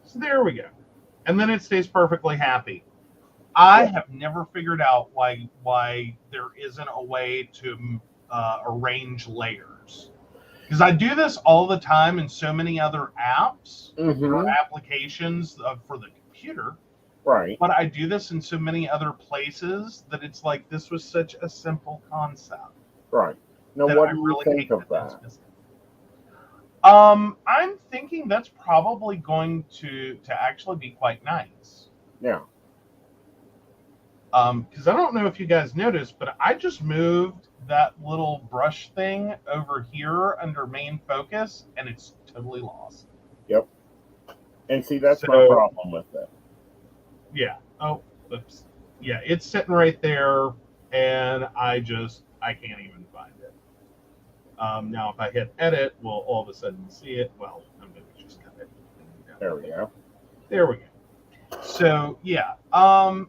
So there we go. And then it stays perfectly happy. I have never figured out why there isn't a way to arrange layers. Because I do this all the time in so many other apps or applications for the computer. Right. But I do this in so many other places that it's like this was such a simple concept. Right. Now, what do you think of that? I'm thinking that's probably going to actually be quite nice. Yeah. Because I don't know if you guys noticed, but I just moved that little brush thing over here under main focus, and it's totally lost. Yep. And see, that's my problem with it. Yeah. Oh, oops. Yeah, it's sitting right there, and I can't even find it. Now, if I hit edit, we'll all of a sudden see it. Well, I'm going to just cut it. There we go. There we go. So, yeah, I'm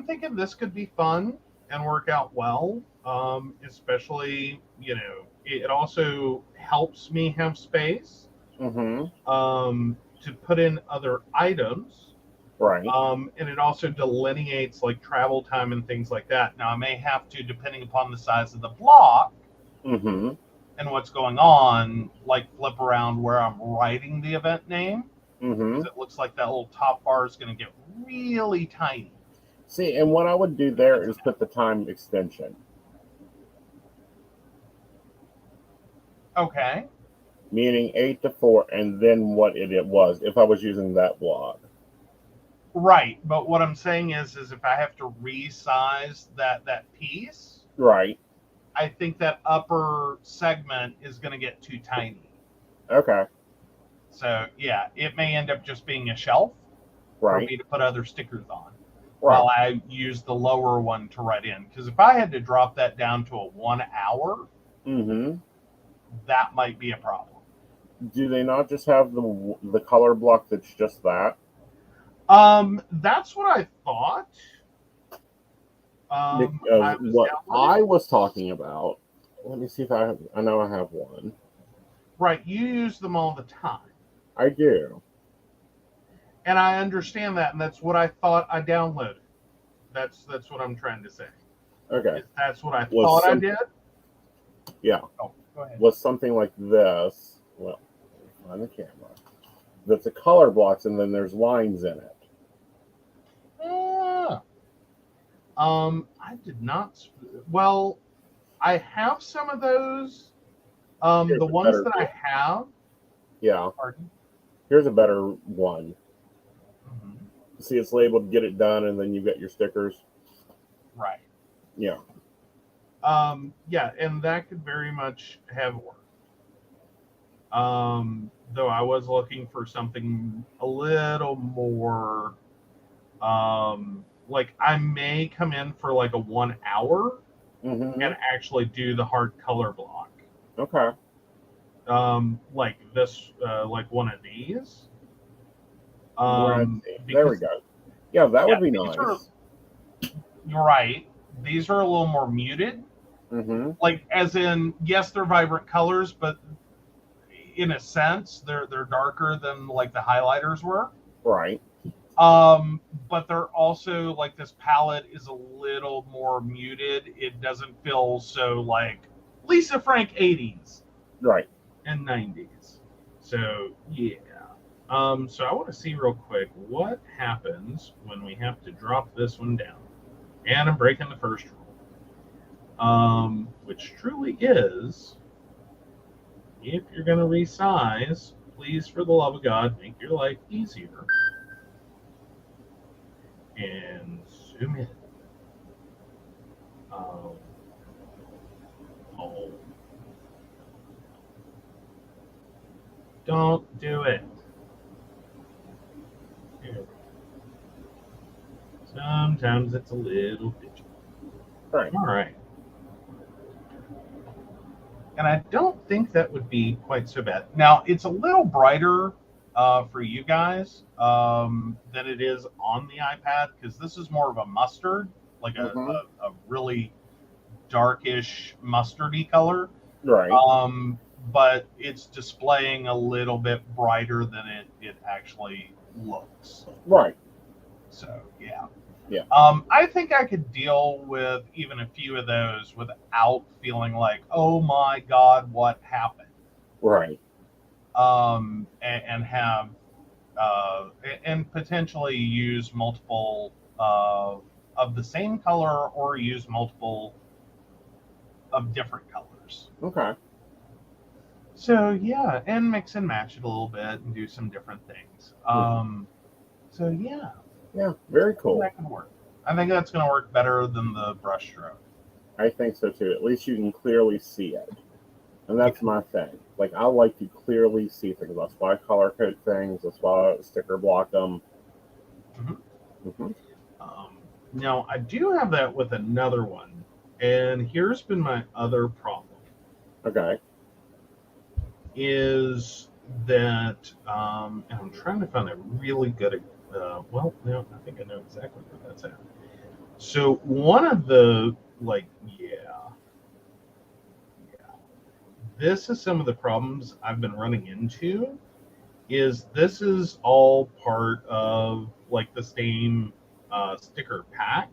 thinking this could be fun and work out well, especially, it also helps me have space to put in other items. Right. And it also delineates like travel time and things like that. Now I may have to, depending upon the size of the block Mm-hmm. and what's going on, like flip around where I'm writing the event name. Mm-hmm. Because it looks like that little top bar is going to get really tiny. See, and what I would do there is put the time extension. Okay. Meaning 8 to 4, and then what it was, if I was using that block. Right, but what I'm saying is if I have to resize that piece, Right. I think that upper segment is going to get too tiny. Okay. So yeah, it may end up just being a shelf for Right. me to put other stickers on, Right. while I use the lower one to write in. Because if I had to drop that down to a 1 hour, Mm-hmm. that might be a problem. Do they not just have the color block that's just that? That's what I thought. Because what I was talking about, let me see if I know I have one. Right, you use them all the time. I do. And I understand that, and that's what I thought I downloaded. That's what I'm trying to say. Okay. That's what I thought I did. Yeah. Oh, go ahead. Was something like this. Well, on the camera. That's a color blocks, and then there's lines in it. I did not. Well, I have some of those. The ones that I have. Yeah. Pardon? Here's a better one. Mm-hmm. See, it's labeled "Get It Done," and then you get your stickers. Right. Yeah. Yeah, and that could very much have worked. Though I was looking for something a little more. Like I may come in for like a 1 hour Mm-hmm. and actually do the hard color block. Okay. Like this, like one of these. There we go. Yeah, that would be nice. You're right. These are a little more muted. Mm-hmm. Like, as in, yes, they're vibrant colors, but in a sense, they're darker than like the highlighters were. Right. But they're also like this palette is a little more muted. It doesn't feel so like Lisa Frank 80s. Right. And 90s. So yeah. So I want to see real quick what happens when we have to drop this one down. And I'm breaking the first rule. Which truly is, if you're going to resize, please, for the love of God, make your life easier. And zoom in. Oh. Don't do it. Here. Sometimes it's a little bitchy. Right. All right. And I don't think that would be quite so bad. Now, it's a little brighter for you guys than it is on the iPad, because this is more of a mustard, like a really darkish mustardy color. Right. But it's displaying a little bit brighter than it actually looks. Right. So, yeah. Yeah. I think I could deal with even a few of those without feeling like, oh my God, what happened? Right. And have and potentially use multiple of the same color, or use multiple of different colors. Okay. So yeah, and mix and match it a little bit and do some different things. So yeah. Yeah, very cool. That can work. I think that's going to work better than the brush stroke. I think so too. At least you can clearly see it. And that's my thing. Like, I like to clearly see things. That's why I color code things. That's why I sticker block them. Now, I do have that with another one. And here's been my other problem. Okay. Is that, and I'm trying to find a really good, well, no, I think I know exactly where that's at. So one of the, like, this is some of the problems I've been running into. Is this is all part of like the same sticker pack,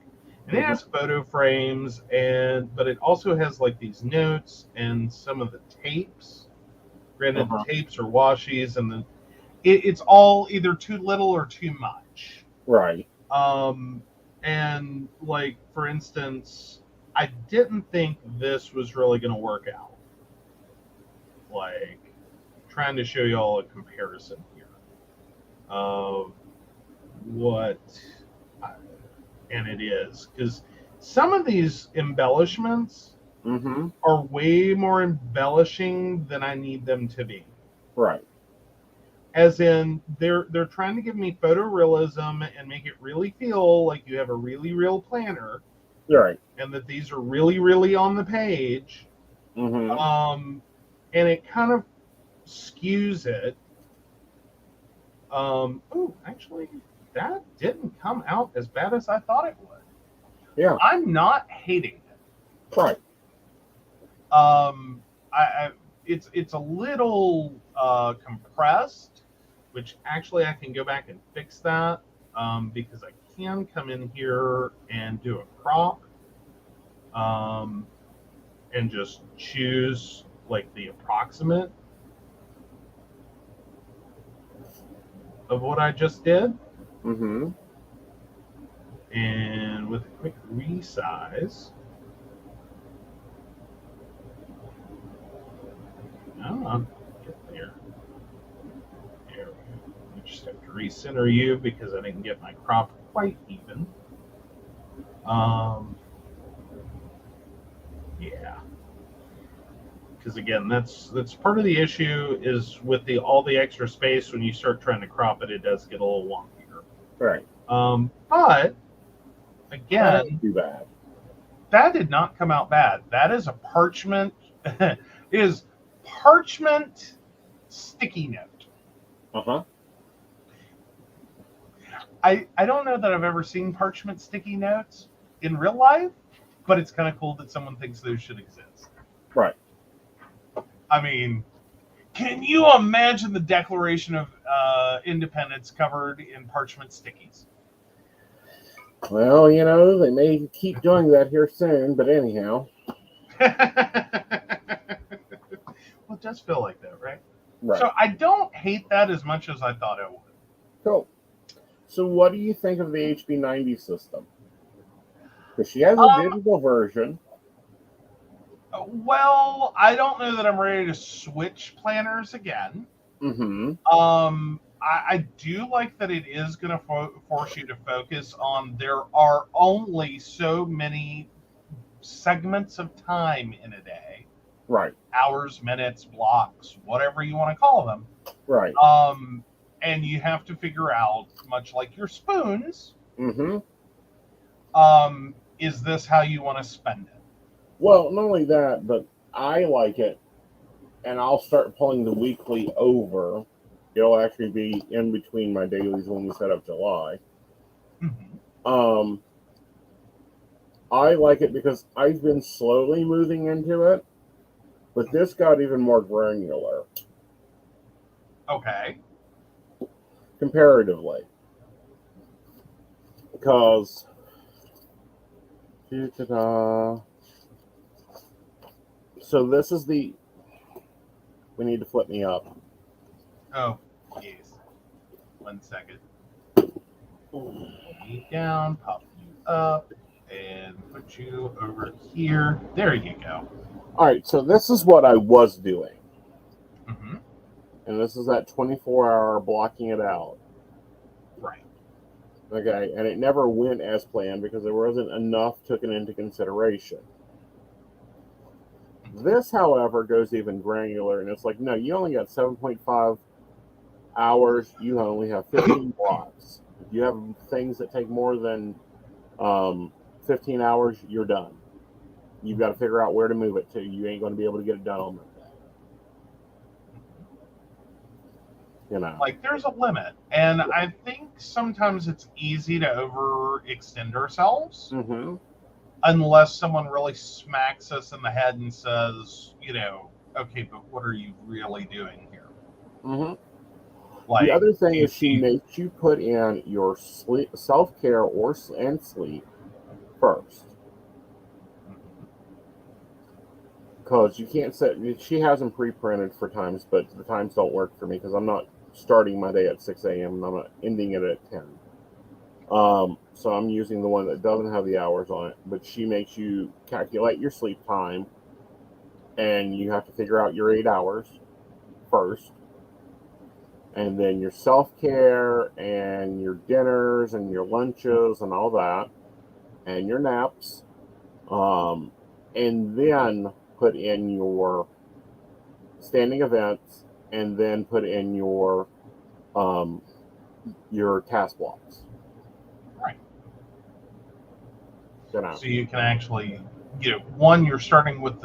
and it Mhm. has photo frames, but it also has like these notes and some of the tapes. Granted, Uh-huh. the tapes are washies, and it's all either too little or too much. Right. And like for instance, I didn't think this was really going to work out. Like trying to show you all a comparison here of what, and it is because some of these embellishments Mm-hmm. are way more embellishing than I need them to be. Right. As in, they're trying to give me photorealism and make it really feel like you have a really real planner, Right. and that these are really, really on the page. Mm-hmm. And it kind of skews it. Actually, that didn't come out as bad as I thought it would. Yeah. I'm not hating it. Right. It's a little compressed, which actually I can go back and fix that because I can come in here and do a crop and just choose like the approximate of what I just did. Mm-hmm. And with a quick resize, get there. There we go. I just have to recenter you because I didn't get my crop quite even. Yeah. Because again, that's part of the issue is with all the extra space. When you start trying to crop it, it does get a little wonkier. Right. But again, Too bad. that did not come out bad. That is a parchment. is parchment sticky note. Uh-huh. I don't know that I've ever seen parchment sticky notes in real life, but it's kind of cool that someone thinks those should exist. Right. I mean, can you imagine the Declaration of Independence covered in parchment stickies? Well, they may keep doing that here soon, but anyhow. Well, it does feel like that, right? Right. So I don't hate that as much as I thought I would. Cool. So what do you think of the HB90 system? Because she has a digital version. Well, I don't know that I'm ready to switch planners again. Mm-hmm. I do like that it is going to force you to focus on there are only so many segments of time in a day. Right. Hours, minutes, blocks, whatever you want to call them. Right. And you have to figure out, much like your spoons, mm-hmm. Is this how you want to spend it? Well, not only that, but I like it, and I'll start pulling the weekly over. It'll actually be in between my dailies when we set up July. Mm-hmm. I like it because I've been slowly moving into it, but this got even more granular. Okay. Comparatively. Because so this is we need to flip me up. Oh, yes. 1 second. Pull you down, pop you up, and put you over here. There you go. All right, so this is what I was doing. Mm-hmm. And this is that 24-hour blocking it out. Right. Okay, and it never went as planned because there wasn't enough taken into consideration. This, however, goes even granular, and it's like, no, you only got 7.5 hours. You only have 15 blocks. If you have things that take more than 15 hours, you're done. You've got to figure out where to move it to. You ain't going to be able to get it done on that day. Like, there's a limit. And I think sometimes it's easy to overextend ourselves. Mm-hmm. Unless someone really smacks us in the head and says, okay, but what are you really doing here? Mm-hmm. The other thing is she you- makes you put in your sleep, self-care and sleep first. Because you can't set, she has them pre-printed for times, but the times don't work for me because I'm not starting my day at 6 a.m. and I'm not ending it at 10. So I'm using the one that doesn't have the hours on it, but she makes you calculate your sleep time and you have to figure out your 8 hours first. And then your self-care and your dinners and your lunches and all that and your naps. And then put in your standing events and then put in your task blocks. Right. You know. So you can actually, one, you're starting with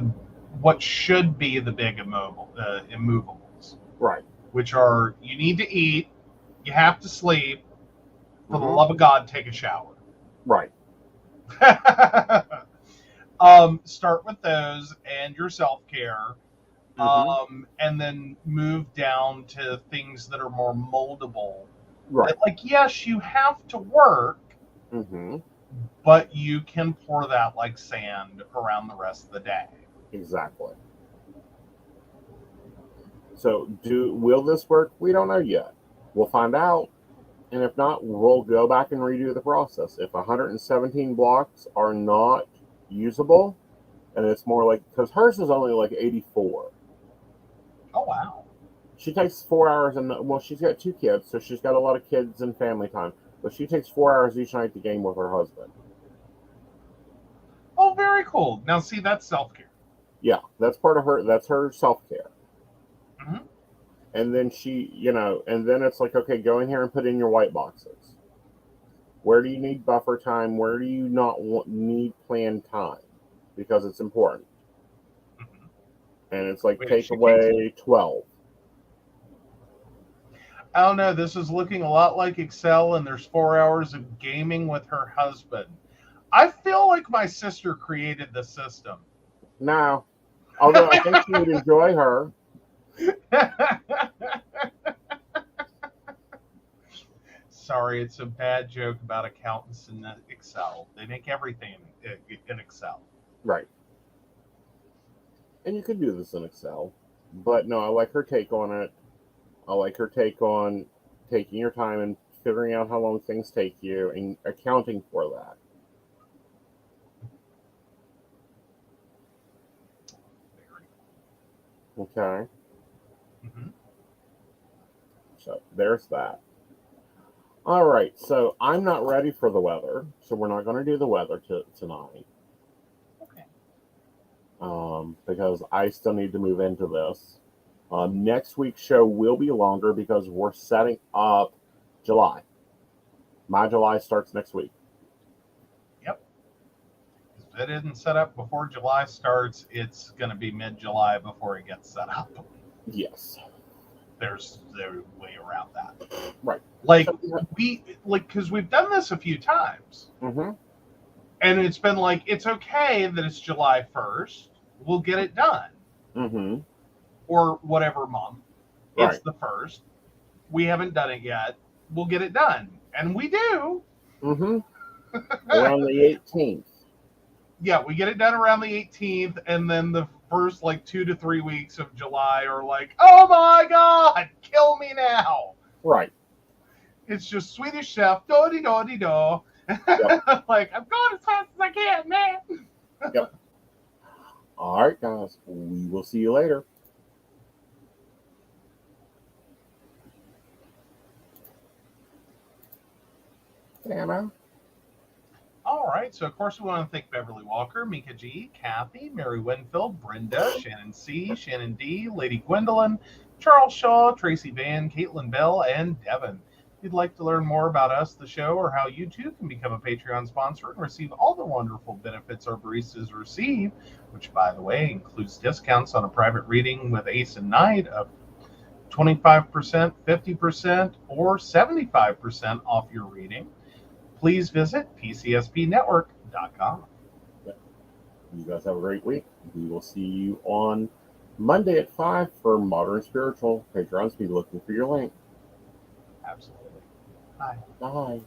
what should be the big immovables. Right. Which are, you need to eat, you have to sleep, for the Mhm. love of God, take a shower. Right. Start with those and your self-care, and then move down to things that are more moldable. Right. Like, yes, you have to work, but you can pour that like sand around the rest of the day. Exactly. So, will this work? We don't know yet. We'll find out. And if not, we'll go back and redo the process. If 117 blocks are not usable, and it's more like, because hers is only like 84. Oh, wow. She takes 4 hours, and well, she's got 2 kids, so she's got a lot of kids and family time. But she takes 4 hours each night to game with her husband. Oh, very cool. Now, see, that's self-care. Yeah, that's part of her. That's her self-care. Mm-hmm. And then and then it's like, okay, go in here and put in your white boxes. Where do you need buffer time? Where do you not need planned time? Because it's important. Mm-hmm. And it's like, take away 12. I don't know. This is looking a lot like Excel, and there's 4 hours of gaming with her husband. I feel like my sister created the system. No. Although I think she would enjoy her. Sorry, it's a bad joke about accountants in Excel. They make everything in Excel. Right. And you can do this in Excel. But no, I like her take on it. I like her take on taking your time and figuring out how long things take you and accounting for that. Okay. Mm-hmm. So there's that. All right. So I'm not ready for the weather. So we're not going to do the weather tonight. Okay. Because I still need to move into this. Next week's show will be longer because we're setting up July. My July starts next week. Yep. If it isn't set up before July starts, it's going to be mid-July before it gets set up. Yes. There's a way around that. Right. Like, because we've done this a few times. Mm-hmm. And it's been like, it's okay that it's July 1st. We'll get it done. Mm-hmm. Or whatever month. Right. It's the 1st. We haven't done it yet. We'll get it done. And we do. Mm-hmm. Around the 18th. Yeah, we get it done around the 18th. And then the first, 2 to 3 weeks of July are like, oh my God, kill me now. Right. It's just Swedish Chef, do-de-do-de-do. Yep. I'm going as fast as I can, man. Yep. All right, guys. We will see you later. Anna. All right. So, of course, we want to thank Beverly Walker, Mika G, Kathy, Mary Winfield, Brenda, Shannon C, Shannon D, Lady Gwendolyn, Charles Shaw, Tracy Van, Caitlin Bell, and Devin. If you'd like to learn more about us, the show, or how you too can become a Patreon sponsor and receive all the wonderful benefits our baristas receive, which, by the way, includes discounts on a private reading with Aeson Knight of 25%, 50%, or 75% off your reading, please visit PCSPnetwork.com. You guys have a great week. We will see you on Monday at 5 for Modern Spiritual. Patrons, be looking for your link. Absolutely. Bye. Bye.